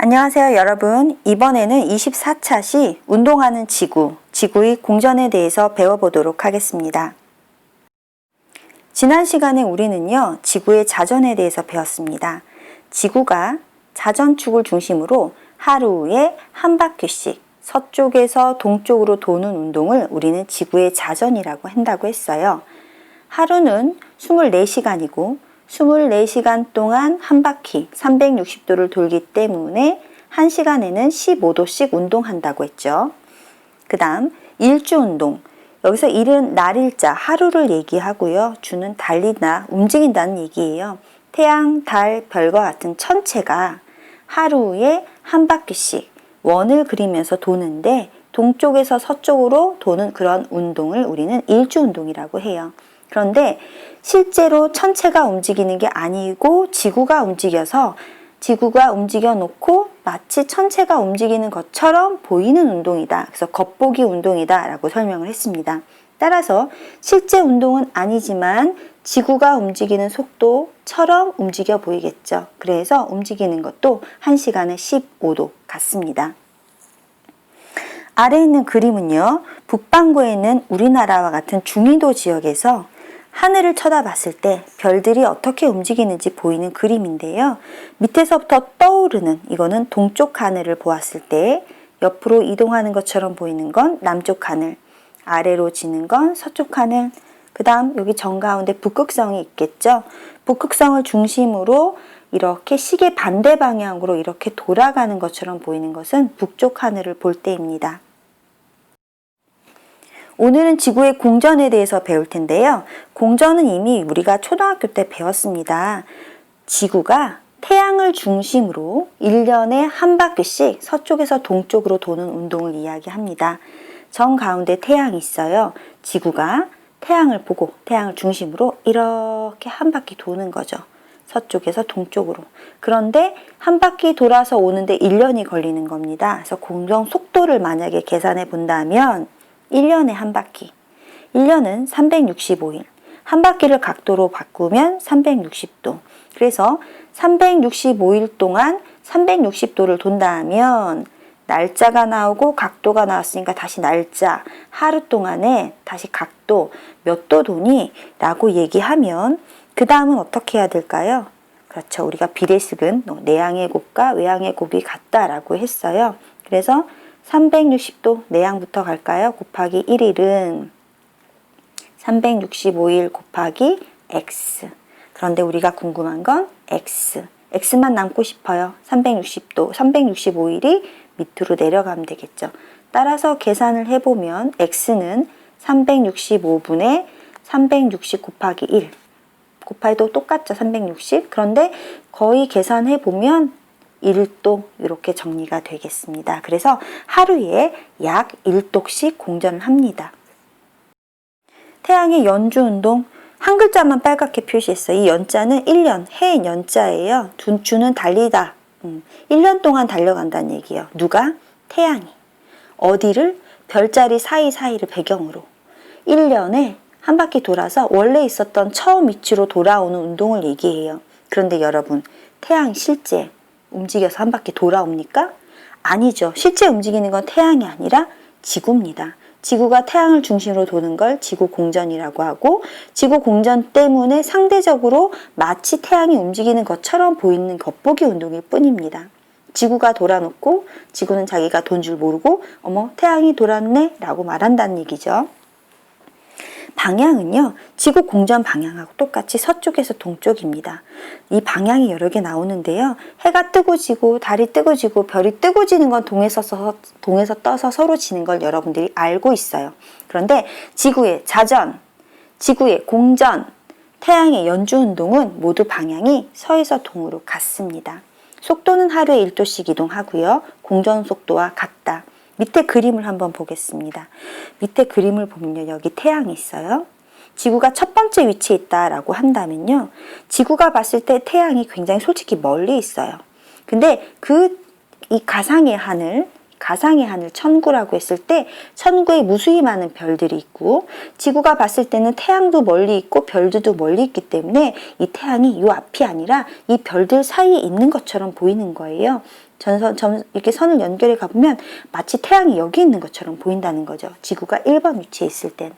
안녕하세요 여러분. 이번에는 24차시 운동하는 지구의 공전에 대해서 배워보도록 하겠습니다. 지난 시간에 우리는요 지구의 자전에 대해서 배웠습니다. 지구가 자전축을 중심으로 하루에 한 바퀴씩 서쪽에서 동쪽으로 도는 운동을 우리는 지구의 자전이라고 한다고 했어요. 하루는 24시간이고 24시간 동안 한 바퀴 360도를 돌기 때문에 1시간에는 15도씩 운동한다고 했죠. 그 다음 일주운동. 여기서 일은 날일자 하루를 얘기하고요. 주는 달리다 움직인다는 얘기예요. 태양, 달, 별과 같은 천체가 하루에 한 바퀴씩 원을 그리면서 도는데 동쪽에서 서쪽으로 도는 그런 운동을 우리는 일주운동이라고 해요. 그런데 실제로 천체가 움직이는 게 아니고 지구가 움직여 놓고 마치 천체가 움직이는 것처럼 보이는 운동이다. 그래서 겉보기 운동이다 라고 설명을 했습니다. 따라서 실제 운동은 아니지만 지구가 움직이는 속도처럼 움직여 보이겠죠. 그래서 움직이는 것도 1시간에 15도 같습니다. 아래에 있는 그림은요. 북반구에 있는 우리나라와 같은 중위도 지역에서 하늘을 쳐다봤을 때 별들이 어떻게 움직이는지 보이는 그림인데요. 밑에서부터 떠오르는 이거는 동쪽 하늘을 보았을 때 옆으로 이동하는 것처럼 보이는 건 남쪽 하늘, 아래로 지는 건 서쪽 하늘, 그 다음 여기 정가운데 북극성이 있겠죠. 북극성을 중심으로 이렇게 시계 반대 방향으로 이렇게 돌아가는 것처럼 보이는 것은 북쪽 하늘을 볼 때입니다. 오늘은 지구의 공전에 대해서 배울 텐데요. 공전은 이미 우리가 초등학교 때 배웠습니다. 지구가 태양을 중심으로 1년에 한 바퀴씩 서쪽에서 동쪽으로 도는 운동을 이야기합니다. 정 가운데 태양이 있어요. 지구가 태양을 보고 태양을 중심으로 이렇게 한 바퀴 도는 거죠. 서쪽에서 동쪽으로. 그런데 한 바퀴 돌아서 오는데 1년이 걸리는 겁니다. 그래서 공전 속도를 만약에 계산해 본다면 1년에 한 바퀴, 1년은 365일, 한 바퀴를 각도로 바꾸면 360도. 그래서 365일 동안 360도를 돈다면 날짜가 나오고 각도가 나왔으니까 다시 날짜, 하루 동안에 다시 각도, 몇 도 도니? 라고 얘기하면 그 다음은 어떻게 해야 될까요? 그렇죠. 우리가 비례식은 내양의 곱과 외양의 곱이 같다라고 했어요. 그래서 360도 내양부터 갈까요? 곱하기 1일은 365일 곱하기 x. 그런데 우리가 궁금한 건 x. x만 남고 싶어요. 360도, 365일이 밑으로 내려가면 되겠죠. 따라서 계산을 해보면 x는 365분의 360 곱하기 1. 곱하기도 똑같죠. 360. 그런데 거의 계산해보면 1도 이렇게 정리가 되겠습니다. 그래서 하루에 약 1도씩 공전을 합니다. 태양의 연주운동 한 글자만 빨갛게 표시했어요. 이 연자는 1년, 해의 연자예요. 주는 달리다. 1년 동안 달려간다는 얘기예요. 누가? 태양이. 어디를? 별자리 사이사이를 배경으로 1년에 한 바퀴 돌아서 원래 있었던 처음 위치로 돌아오는 운동을 얘기해요. 그런데 여러분, 태양이 실제 움직여서 한 바퀴 돌아옵니까? 아니죠. 실제 움직이는 건 태양이 아니라 지구입니다. 지구가 태양을 중심으로 도는 걸 지구 공전이라고 하고 지구 공전 때문에 상대적으로 마치 태양이 움직이는 것처럼 보이는 겉보기 운동일 뿐입니다. 지구가 돌아놓고 지구는 자기가 돈 줄 모르고 어머 태양이 돌았네 라고 말한다는 얘기죠. 방향은요. 지구 공전 방향하고 똑같이 서쪽에서 동쪽입니다. 이 방향이 여러 개 나오는데요. 해가 뜨고 지고 달이 뜨고 지고 별이 뜨고 지는 건 동에서 떠서 서로 지는 걸 여러분들이 알고 있어요. 그런데 지구의 자전, 지구의 공전, 태양의 연주운동은 모두 방향이 서에서 동으로 같습니다. 속도는 하루에 1도씩 이동하고요. 공전 속도와 같다. 밑에 그림을 한번 보겠습니다. 밑에 그림을 보면요. 여기 태양이 있어요. 지구가 첫 번째 위치에 있다라고 한다면요. 지구가 봤을 때 태양이 굉장히 솔직히 멀리 있어요. 근데 이 가상의 하늘, 가상의 하늘 천구라고 했을 때 천구에 무수히 많은 별들이 있고 지구가 봤을 때는 태양도 멀리 있고 별들도 멀리 있기 때문에 이 태양이 요 앞이 아니라 이 별들 사이에 있는 것처럼 보이는 거예요. 이렇게 선을 연결해 가보면 마치 태양이 여기 있는 것처럼 보인다는 거죠. 지구가 1번 위치에 있을 땐.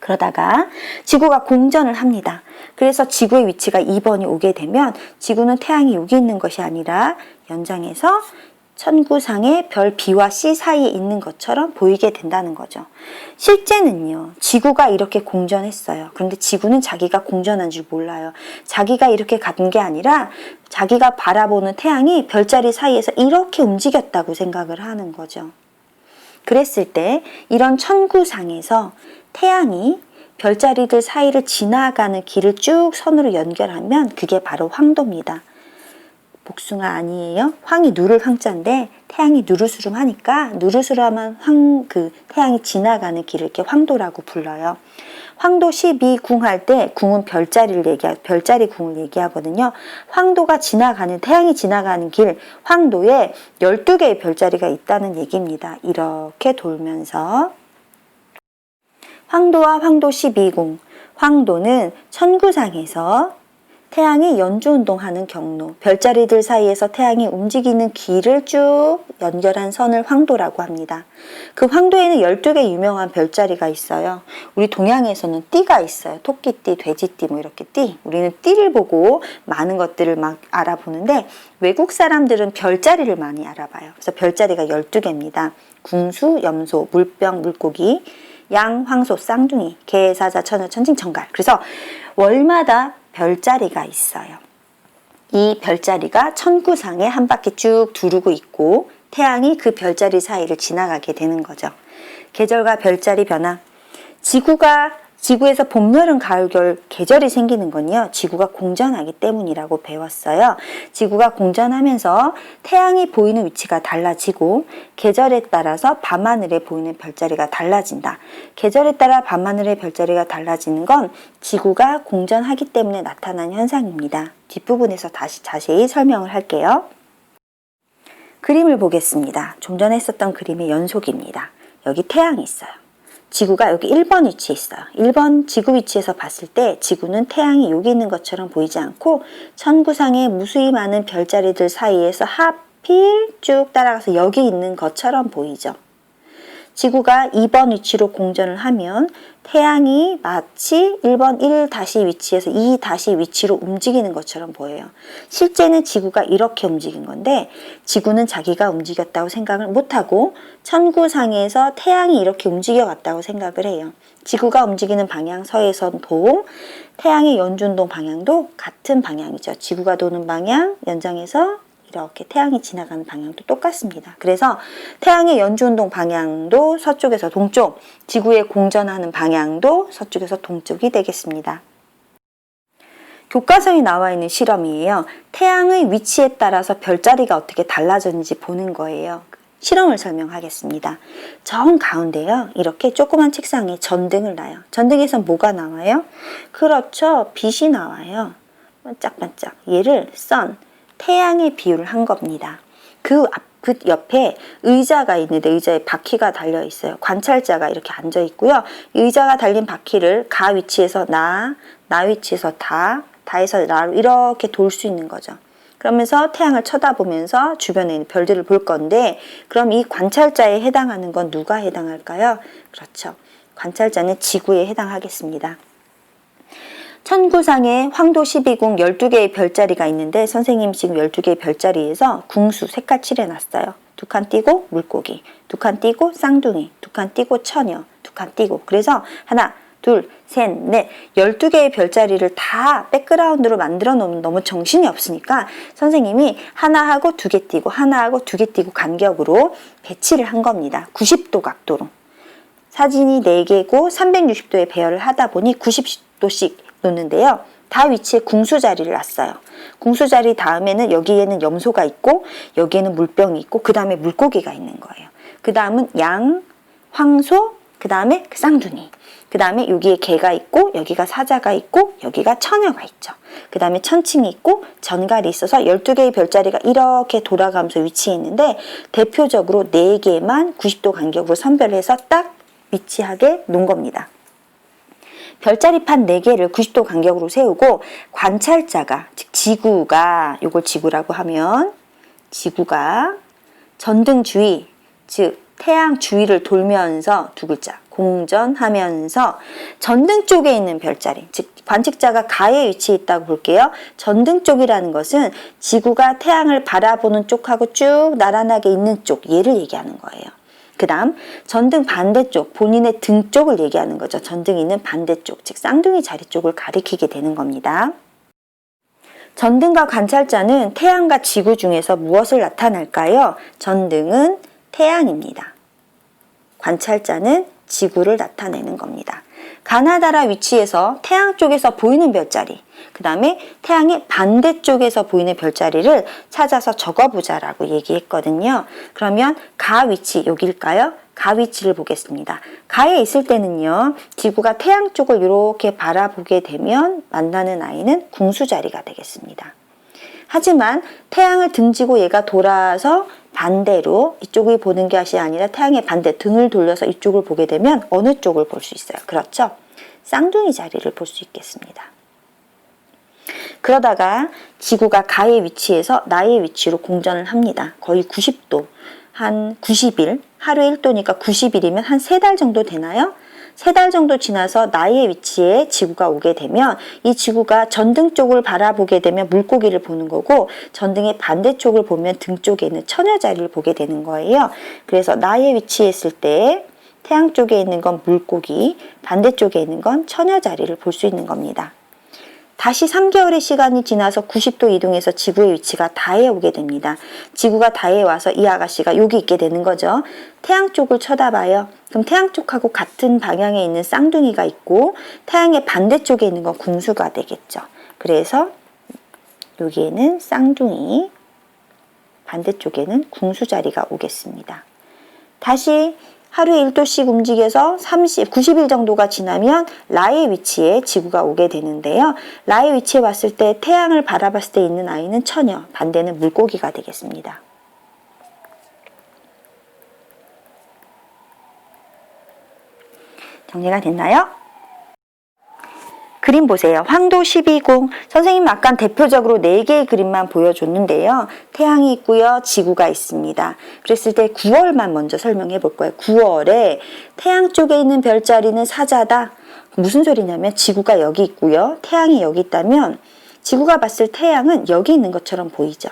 그러다가 지구가 공전을 합니다. 그래서 지구의 위치가 2번이 오게 되면 지구는 태양이 여기 있는 것이 아니라 연장해서 천구상의 별 B와 C 사이에 있는 것처럼 보이게 된다는 거죠. 실제는요, 지구가 이렇게 공전했어요. 그런데 지구는 자기가 공전한 줄 몰라요. 자기가 이렇게 간 게 아니라 자기가 바라보는 태양이 별자리 사이에서 이렇게 움직였다고 생각을 하는 거죠. 그랬을 때 이런 천구상에서 태양이 별자리들 사이를 지나가는 길을 쭉 선으로 연결하면 그게 바로 황도입니다. 복숭아 아니에요? 황이 누를 황자인데 태양이 누르스름하니까 누르스름한 태양이 지나가는 길을 이렇게 황도라고 불러요. 황도 12궁 할 때 궁은 별자리 궁을 얘기하거든요. 황도가 지나가는 태양이 지나가는 길 황도에 12개의 별자리가 있다는 얘기입니다. 이렇게 돌면서 황도와 황도 12궁 황도는 천구상에서 태양이 연주운동하는 경로, 별자리들 사이에서 태양이 움직이는 길을 쭉 연결한 선을 황도라고 합니다. 그 황도에는 12개 유명한 별자리가 있어요. 우리 동양에서는 띠가 있어요. 토끼띠, 돼지띠 뭐 이렇게 띠. 우리는 띠를 보고 많은 것들을 막 알아보는데 외국 사람들은 별자리를 많이 알아봐요. 그래서 별자리가 12개입니다. 궁수, 염소, 물병, 물고기, 양, 황소, 쌍둥이, 개, 사자, 처녀, 천칭, 정갈. 그래서 월마다 별자리가 있어요. 이 별자리가 천구상에 한 바퀴 쭉 두르고 있고 태양이 그 별자리 사이를 지나가게 되는 거죠. 계절과 별자리 변화. 지구에서 봄, 여름, 가을, 겨울 계절이 생기는 건요. 지구가 공전하기 때문이라고 배웠어요. 지구가 공전하면서 태양이 보이는 위치가 달라지고 계절에 따라서 밤하늘에 보이는 별자리가 달라진다. 계절에 따라 밤하늘의 별자리가 달라지는 건 지구가 공전하기 때문에 나타난 현상입니다. 뒷부분에서 다시 자세히 설명을 할게요. 그림을 보겠습니다. 좀 전에 했었던 그림의 연속입니다. 여기 태양이 있어요. 지구가 여기 1번 위치에 있어요. 1번 지구 위치에서 봤을 때 지구는 태양이 여기 있는 것처럼 보이지 않고 천구상의 무수히 많은 별자리들 사이에서 하필 쭉 따라가서 여기 있는 것처럼 보이죠. 지구가 2번 위치로 공전을 하면 태양이 마치 1번 1- 위치에서 2- 위치로 움직이는 것처럼 보여요. 실제는 지구가 이렇게 움직인 건데 지구는 자기가 움직였다고 생각을 못하고 천구상에서 태양이 이렇게 움직여 갔다고 생각을 해요. 지구가 움직이는 방향 서해선 동, 태양의 연주운동 방향도 같은 방향이죠. 지구가 도는 방향 연장해서 이렇게 태양이 지나가는 방향도 똑같습니다. 그래서 태양의 연주운동 방향도 서쪽에서 동쪽, 지구의 공전하는 방향도 서쪽에서 동쪽이 되겠습니다. 교과서에 나와 있는 실험이에요. 태양의 위치에 따라서 별자리가 어떻게 달라졌는지 보는 거예요. 실험을 설명하겠습니다. 정 가운데요. 이렇게 조그만 책상에 전등을 놔요. 전등에서 뭐가 나와요? 그렇죠. 빛이 나와요. 반짝반짝. 얘를 태양의 비유를 한 겁니다. 그 옆에 의자가 있는데 의자에 바퀴가 달려 있어요. 관찰자가 이렇게 앉아 있고요. 의자가 달린 바퀴를 가 위치에서 나 위치에서 다에서 나로 이렇게 돌 수 있는 거죠. 그러면서 태양을 쳐다보면서 주변에 있는 별들을 볼 건데 그럼 이 관찰자에 해당하는 건 누가 해당할까요? 그렇죠. 관찰자는 지구에 해당하겠습니다. 천구상에 황도 12궁 12개의 별자리가 있는데 선생님이 지금 12개의 별자리에서 궁수 색깔 칠해놨어요. 2칸 띄고 물고기, 2칸 띄고 쌍둥이, 2칸 띄고 처녀, 2칸 띄고 그래서 하나, 둘, 셋, 넷 12개의 별자리를 다 백그라운드로 만들어 놓으면 너무 정신이 없으니까 선생님이 하나하고 2개 띄고 하나하고 2개 띄고 간격으로 배치를 한 겁니다. 90도 각도로. 사진이 4개고 360도에 배열을 하다 보니 90도씩 놓는데요. 다 위치에 궁수 자리를 놨어요. 궁수 자리 다음에는 여기에는 염소가 있고 여기에는 물병이 있고 그 다음에 물고기가 있는 거예요. 그 다음은 양, 황소, 그 다음에 쌍둥이. 그 다음에 여기에 개가 있고 여기가 사자가 있고 여기가 처녀가 있죠. 그 다음에 천칭이 있고 전갈이 있어서 12개의 별자리가 이렇게 돌아가면서 위치해 있는데 대표적으로 4개만 90도 간격으로 선별해서 딱 위치하게 놓은 겁니다. 별자리판 4개를 90도 간격으로 세우고 관찰자가, 즉 지구가, 요걸 지구라고 하면 지구가 전등 주위, 즉 태양 주위를 돌면서 두 글자 공전하면서 전등 쪽에 있는 별자리, 즉 관측자가 가에 위치해 있다고 볼게요. 전등 쪽이라는 것은 지구가 태양을 바라보는 쪽하고 쭉 나란하게 있는 쪽, 얘를 얘기하는 거예요. 그 다음 전등 반대쪽, 본인의 등 쪽을 얘기하는 거죠. 전등이 있는 반대쪽, 즉 쌍둥이 자리 쪽을 가리키게 되는 겁니다. 전등과 관찰자는 태양과 지구 중에서 무엇을 나타낼까요? 전등은 태양입니다. 관찰자는 지구를 나타내는 겁니다. 가나다라 위치에서 태양 쪽에서 보이는 별자리, 그 다음에 태양의 반대쪽에서 보이는 별자리를 찾아서 적어보자라고 얘기했거든요. 그러면 가 위치, 여기일까요? 가 위치를 보겠습니다. 가에 있을 때는요, 지구가 태양 쪽을 이렇게 바라보게 되면 만나는 아이는 궁수자리가 되겠습니다. 하지만 태양을 등지고 얘가 돌아서 반대로 이쪽을 보는 것이 아니라 태양의 반대 등을 돌려서 이쪽을 보게 되면 어느 쪽을 볼 수 있어요? 그렇죠? 쌍둥이 자리를 볼 수 있겠습니다. 그러다가 지구가 가의 위치에서 나의 위치로 공전을 합니다. 거의 90도, 한 90일, 하루에 1도니까 90일이면 한 3달 정도 되나요? 3달 정도 지나서 나의 위치에 지구가 오게 되면 이 지구가 전등 쪽을 바라보게 되면 물고기를 보는 거고 전등의 반대쪽을 보면 등 쪽에 있는 처녀 자리를 보게 되는 거예요. 그래서 나의 위치에 있을 때 태양 쪽에 있는 건 물고기, 반대쪽에 있는 건 처녀 자리를 볼 수 있는 겁니다. 다시 3개월의 시간이 지나서 90도 이동해서 지구의 위치가 다에 오게 됩니다. 지구가 다에 와서 이 아가씨가 여기 있게 되는 거죠. 태양 쪽을 쳐다봐요. 그럼 태양 쪽하고 같은 방향에 있는 쌍둥이가 있고 태양의 반대쪽에 있는 건 궁수가 되겠죠. 그래서 여기에는 쌍둥이, 반대쪽에는 궁수 자리가 오겠습니다. 다시 하루에 1도씩 움직여서 90일 정도가 지나면 라의 위치에 지구가 오게 되는데요. 라의 위치에 왔을 때 태양을 바라봤을 때 있는 아이는 처녀, 반대는 물고기가 되겠습니다. 정리가 됐나요? 그림 보세요. 황도 12궁. 선생님 아까 대표적으로 4개의 그림만 보여줬는데요. 태양이 있고요. 지구가 있습니다. 그랬을 때 9월만 먼저 설명해 볼 거예요. 9월에 태양 쪽에 있는 별자리는 사자다. 무슨 소리냐면 지구가 여기 있고요. 태양이 여기 있다면 지구가 봤을 태양은 여기 있는 것처럼 보이죠.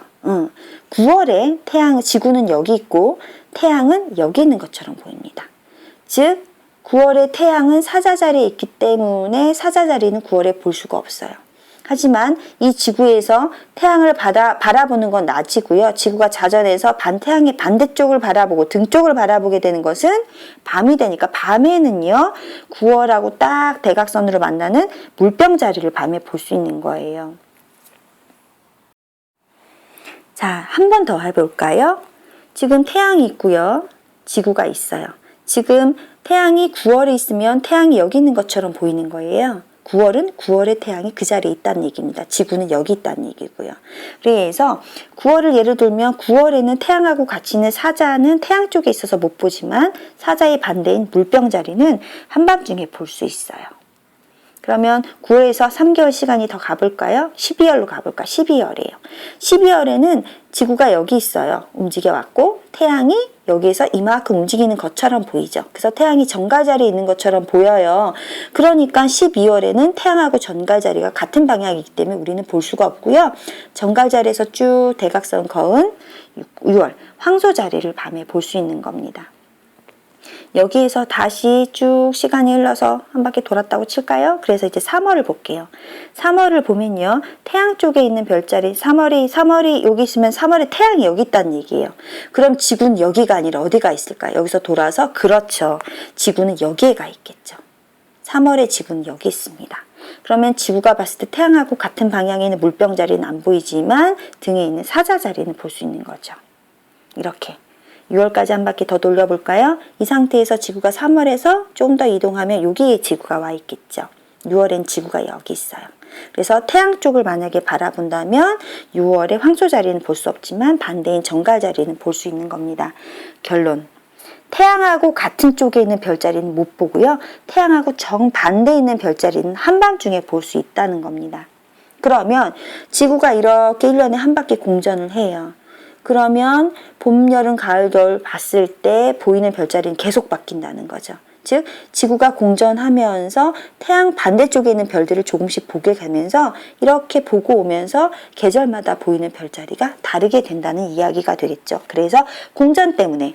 9월에 지구는 여기 있고 태양은 여기 있는 것처럼 보입니다. 즉 9월에 태양은 사자 자리에 있기 때문에 사자 자리는 9월에 볼 수가 없어요. 하지만 이 지구에서 태양을 바라보는 건 낮이고요. 지구가 자전해서 태양의 반대쪽을 바라보고 등 쪽을 바라보게 되는 것은 밤이 되니까 밤에는요. 9월하고 딱 대각선으로 만나는 물병 자리를 밤에 볼 수 있는 거예요. 자, 한 번 더 해볼까요? 지금 태양이 있고요. 지구가 있어요. 지금 태양이 9월에 있으면 태양이 여기 있는 것처럼 보이는 거예요. 9월은 9월에 태양이 그 자리에 있다는 얘기입니다. 지구는 여기 있다는 얘기고요. 그래서 9월을 예를 들면 9월에는 태양하고 같이 있는 사자는 태양 쪽에 있어서 못 보지만 사자의 반대인 물병 자리는 한밤중에 볼 수 있어요. 그러면 9월에서 3개월 시간이 더 가볼까요? 12월로 가볼까? 12월이에요. 12월에는 지구가 여기 있어요. 움직여왔고 태양이 여기에서 이만큼 움직이는 것처럼 보이죠. 그래서 태양이 정갈 자리에 있는 것처럼 보여요. 그러니까 12월에는 태양하고 전갈 자리가 같은 방향이기 때문에 우리는 볼 수가 없고요. 전갈 자리에서 쭉 대각선 그은 6월 황소 자리를 밤에 볼 수 있는 겁니다. 여기에서 다시 쭉 시간이 흘러서 한 바퀴 돌았다고 칠까요? 그래서 이제 3월을 볼게요. 3월을 보면요. 태양 쪽에 있는 별자리 3월이 여기 있으면 3월에 태양이 여기 있다는 얘기예요. 그럼 지구는 여기가 아니라 어디가 있을까요? 여기서 돌아서 그렇죠. 지구는 여기에 가 있겠죠. 3월에 지구는 여기 있습니다. 그러면 지구가 봤을 때 태양하고 같은 방향에 있는 물병 자리는 안 보이지만 등에 있는 사자 자리는 볼 수 있는 거죠. 이렇게. 6월까지 한 바퀴 더 돌려볼까요? 이 상태에서 지구가 3월에서 좀 더 이동하면 여기에 지구가 와 있겠죠. 6월엔 지구가 여기 있어요. 그래서 태양 쪽을 만약에 바라본다면 6월에 황소 자리는 볼 수 없지만 반대인 정갈 자리는 볼 수 있는 겁니다. 결론. 태양하고 같은 쪽에 있는 별자리는 못 보고요. 태양하고 정반대에 있는 별자리는 한밤중에 볼 수 있다는 겁니다. 그러면 지구가 이렇게 1년에 한 바퀴 공전을 해요. 그러면 봄, 여름, 가을, 겨울 봤을 때 보이는 별자리는 계속 바뀐다는 거죠. 즉 지구가 공전하면서 태양 반대쪽에 있는 별들을 조금씩 보게 되면서 이렇게 보고 오면서 계절마다 보이는 별자리가 다르게 된다는 이야기가 되겠죠. 그래서 공전 때문에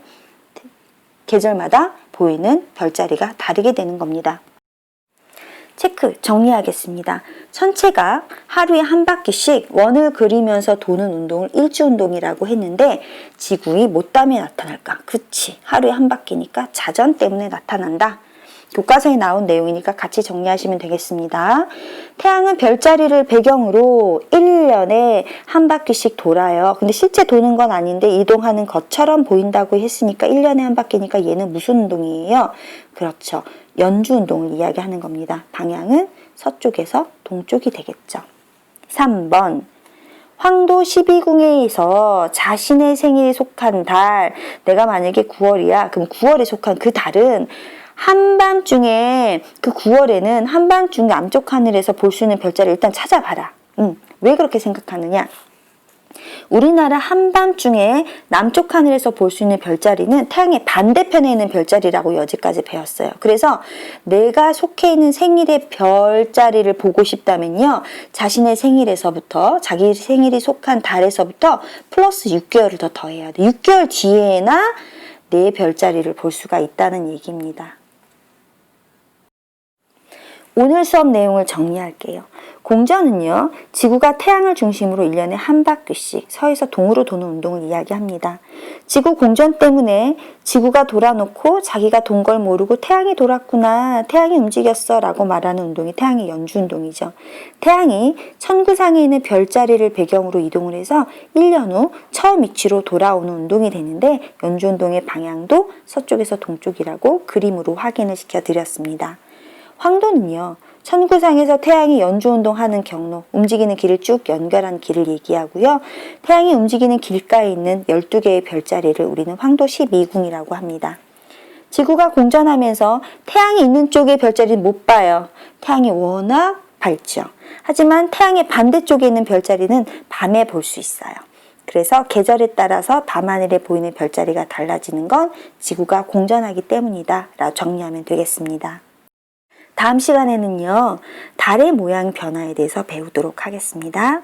계절마다 보이는 별자리가 다르게 되는 겁니다. 체크 정리하겠습니다. 천체가 하루에 한 바퀴씩 원을 그리면서 도는 운동을 일주운동이라고 했는데 지구의 뭐 때문에 나타날까? 그치, 하루에 한 바퀴니까 자전 때문에 나타난다. 교과서에 나온 내용이니까 같이 정리하시면 되겠습니다. 태양은 별자리를 배경으로 1년에 한 바퀴씩 돌아요. 근데 실제 도는 건 아닌데 이동하는 것처럼 보인다고 했으니까 1년에 한 바퀴니까 얘는 무슨 운동이에요? 그렇죠. 연주 운동을 이야기하는 겁니다. 방향은 서쪽에서 동쪽이 되겠죠. 3번. 황도 12궁에서 자신의 생일에 속한 달, 내가 만약에 9월이야. 그럼 9월에 속한 그 달은 한밤중에 그 9월에는 한밤중 남쪽 하늘에서 볼 수 있는 별자리를 일단 찾아봐라. 왜 그렇게 생각하느냐? 우리나라 한밤중에 남쪽 하늘에서 볼 수 있는 별자리는 태양의 반대편에 있는 별자리라고 여지까지 배웠어요. 그래서 내가 속해 있는 생일의 별자리를 보고 싶다면요. 자신의 생일에서부터 자기 생일이 속한 달에서부터 플러스 6개월을 더 더해야 돼. 6개월 뒤에나 내 별자리를 볼 수가 있다는 얘기입니다. 오늘 수업 내용을 정리할게요. 공전은요, 지구가 태양을 중심으로 1년에 한 바퀴씩 서에서 동으로 도는 운동을 이야기합니다. 지구 공전 때문에 지구가 돌아놓고 자기가 돈 걸 모르고 태양이 돌았구나, 태양이 움직였어 라고 말하는 운동이 태양의 연주 운동이죠. 태양이 천구상에 있는 별자리를 배경으로 이동을 해서 1년 후 처음 위치로 돌아오는 운동이 되는데 연주 운동의 방향도 서쪽에서 동쪽이라고 그림으로 확인을 시켜드렸습니다. 황도는요, 천구상에서 태양이 연주운동하는 경로, 움직이는 길을 쭉 연결한 길을 얘기하고요. 태양이 움직이는 길가에 있는 12개의 별자리를 우리는 황도 12궁이라고 합니다. 지구가 공전하면서 태양이 있는 쪽의 별자리는 못 봐요. 태양이 워낙 밝죠. 하지만 태양의 반대쪽에 있는 별자리는 밤에 볼 수 있어요. 그래서 계절에 따라서 밤하늘에 보이는 별자리가 달라지는 건 지구가 공전하기 때문이다 라고 정리하면 되겠습니다. 다음 시간에는요, 달의 모양 변화에 대해서 배우도록 하겠습니다.